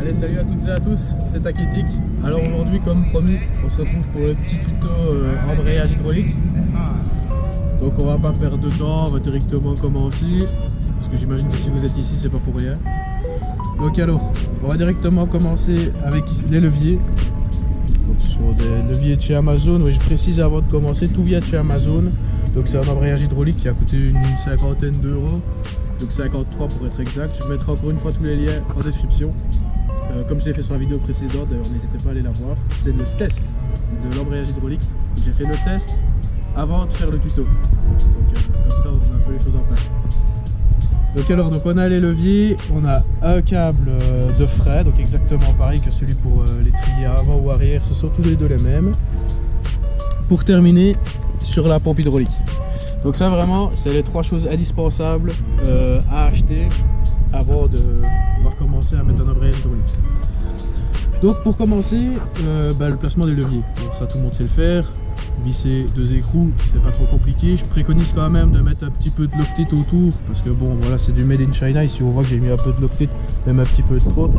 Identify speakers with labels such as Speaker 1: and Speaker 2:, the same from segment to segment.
Speaker 1: Allez, salut à toutes et à tous, c'est Taketic. Alors aujourd'hui, comme promis, on se retrouve pour le petit tuto embrayage hydraulique. Donc on va pas perdre de temps, on va directement commencer. Parce que j'imagine que si vous êtes ici, c'est pas pour rien. Donc alors, on va directement commencer avec les leviers. Donc ce sont des leviers de chez Amazon. Oui, je précise avant de commencer, tout vient de chez Amazon. Donc c'est un embrayage hydraulique qui a coûté une cinquantaine d'euros. Donc 53 pour être exact. Je mettrai encore une fois tous les liens en description. Comme je l'ai fait sur la vidéo précédente, d'ailleurs n'hésitez pas à aller la voir. C'est le test de l'embrayage hydraulique. J'ai fait le test avant de faire le tuto. Donc comme ça on a un peu les choses en place. Donc on a les leviers, on a un câble de frein, donc exactement pareil que celui pour les trier avant ou arrière, ce sont tous les deux les mêmes. Pour terminer sur la pompe hydraulique. Donc ça vraiment c'est les trois choses indispensables à acheter avant de pouvoir commencer à mettre un embrayage hydraulique. Donc pour commencer, le placement des leviers. Donc ça tout le monde sait le faire. Visser deux écrous, c'est pas trop compliqué. Je préconise quand même de mettre un petit peu de Loctite autour parce que bon voilà c'est du made in China. Ici on voit que j'ai mis un peu de Loctite, même un petit peu de trop.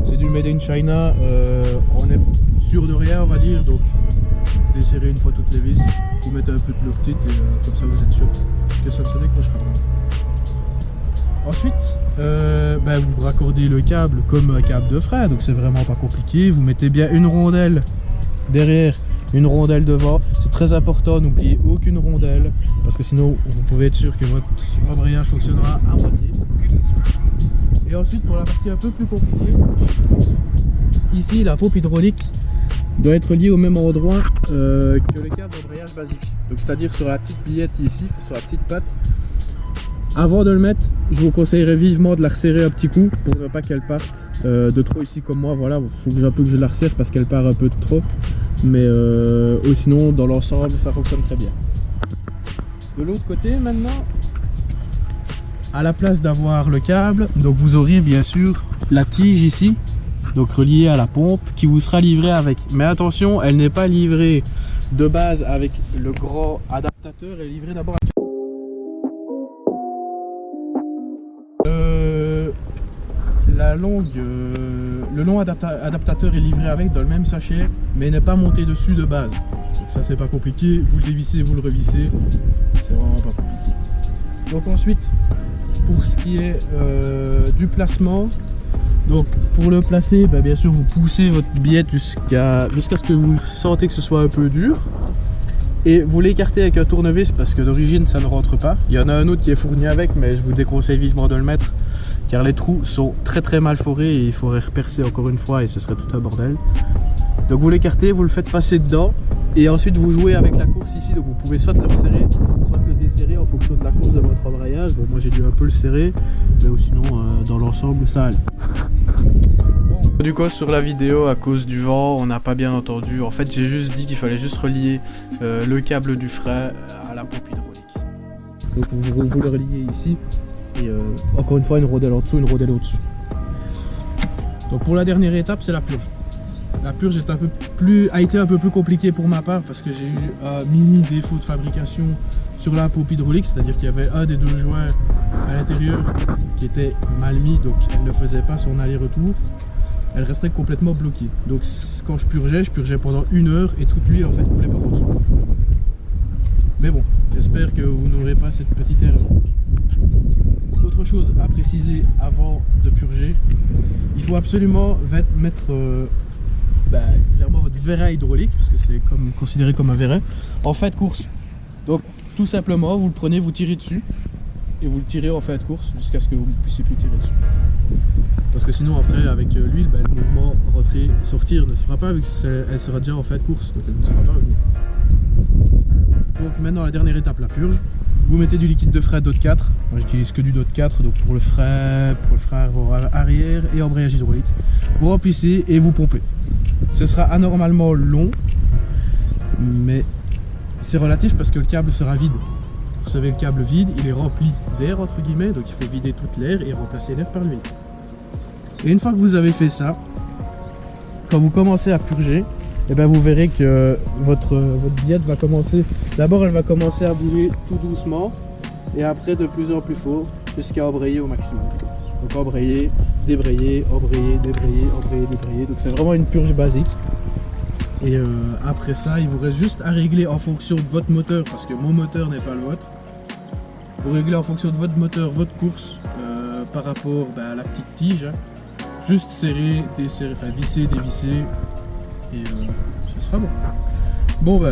Speaker 1: C'est du made in China, on est sûr de rien on va dire, donc desserrez une fois toutes les vis, vous mettez un peu de Loctite et comme ça vous êtes sûr que ça ne se décrochera pas. Ensuite, vous raccordez le câble comme un câble de frein, donc c'est vraiment pas compliqué. Vous mettez bien une rondelle derrière, une rondelle devant. C'est très important, n'oubliez aucune rondelle, parce que sinon vous pouvez être sûr que votre embrayage fonctionnera à moitié. Et ensuite, pour la partie un peu plus compliquée, ici la pompe hydraulique doit être liée au même endroit que le câble d'embrayage basique. Donc c'est-à-dire sur la petite billette ici, sur la petite patte. Avant de le mettre, je vous conseillerais vivement de la resserrer un petit coup pour ne pas qu'elle parte de trop ici comme moi. Voilà, il faut un peu que je la resserre parce qu'elle part un peu de trop. Mais sinon, dans l'ensemble, ça fonctionne très bien. De l'autre côté, maintenant, à la place d'avoir le câble, donc vous aurez bien sûr la tige ici, donc reliée à la pompe, qui vous sera livrée avec. Mais attention, elle n'est pas livrée de base avec le grand adaptateur, elle est livrée d'abord avec le long adaptateur est livré avec dans le même sachet, mais n'est pas monté dessus de base. Donc ça c'est pas compliqué, vous le dévissez, vous le revissez, c'est vraiment pas compliqué. Donc ensuite, pour ce qui est du placement, donc pour le placer, bien sûr vous poussez votre billette jusqu'à ce que vous sentez que ce soit un peu dur. Et vous l'écartez avec un tournevis parce que d'origine ça ne rentre pas. Il y en a un autre qui est fourni avec, mais je vous déconseille vivement de le mettre car les trous sont très mal forés et il faudrait repercer encore une fois et ce serait tout un bordel. Donc vous l'écartez, vous le faites passer dedans et ensuite vous jouez avec la course ici. Donc vous pouvez soit le resserrer, soit le desserrer en fonction de la course de votre embrayage. Bon, moi j'ai dû un peu le serrer, mais sinon dans l'ensemble ça allait. Du coup sur la vidéo à cause du vent on n'a pas bien entendu. En fait j'ai juste dit qu'il fallait juste relier le câble du frein à la pompe hydraulique. Donc vous le reliez ici et encore une fois une rondelle en dessous, une rondelle au-dessus. Donc pour la dernière étape c'est la purge. La purge a été un peu plus compliquée pour ma part parce que j'ai eu un mini défaut de fabrication sur la pompe hydraulique, c'est-à-dire qu'il y avait un des deux joints à l'intérieur qui était mal mis, donc elle ne faisait pas son aller-retour. Elle restait complètement bloquée. Donc quand je purgeais pendant 1 heure et toute l'huile en fait coulait par en dessous. Mais bon, j'espère que vous n'aurez pas cette petite erreur. Autre chose à préciser avant de purger, il faut absolument mettre clairement votre vérin hydraulique, parce que c'est considéré comme un vérin, en fin de course. Donc tout simplement, vous le prenez, vous tirez dessus, et vous le tirez en fin de course jusqu'à ce que vous ne puissiez plus tirer dessus. Parce que sinon après avec l'huile, le mouvement rentrer-sortir ne se fera pas vu qu'elle sera déjà en fin de course, donc elle ne sera pas revenue. Donc maintenant la dernière étape, la purge. Vous mettez du liquide de frein DOT 4. Moi j'utilise que du DOT 4, donc pour le frein arrière et embrayage hydraulique. Vous remplissez et vous pompez. Ce sera anormalement long, mais c'est relatif parce que le câble sera vide. Vous recevez le câble vide, il est rempli d'air entre guillemets, donc il faut vider toute l'air et remplacer l'air par l'huile. Et une fois que vous avez fait ça, quand vous commencez à purger, vous verrez que votre billette va commencer, d'abord elle va commencer à bouger tout doucement et après de plus en plus fort jusqu'à embrayer au maximum. Donc embrayer, débrayer, embrayer, débrayer, embrayer, débrayer. Donc c'est vraiment une purge basique. Et après ça, il vous reste juste à régler en fonction de votre moteur, parce que mon moteur n'est pas le vôtre. Vous réglez en fonction de votre moteur, votre course, par rapport à la petite tige. Hein. Juste serrer, desserrer, enfin visser, dévisser, et ce sera bon. Bon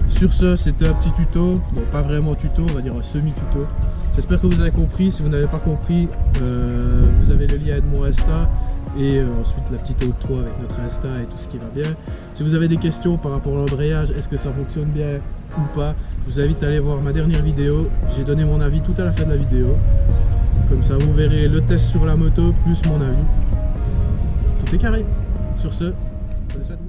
Speaker 1: sur ce, c'était un petit tuto, bon pas vraiment tuto, on va dire un semi-tuto. J'espère que vous avez compris. Si vous n'avez pas compris, vous avez le lien de mon Insta et ensuite la petite outro avec notre Insta et tout ce qui va bien. Si vous avez des questions par rapport à l'embrayage, est-ce que ça fonctionne bien ou pas, je vous invite à aller voir ma dernière vidéo. J'ai donné mon avis tout à la fin de la vidéo. Comme ça, vous verrez le test sur la moto plus mon avis. Tout est carré. Sur ce, bonne soirée.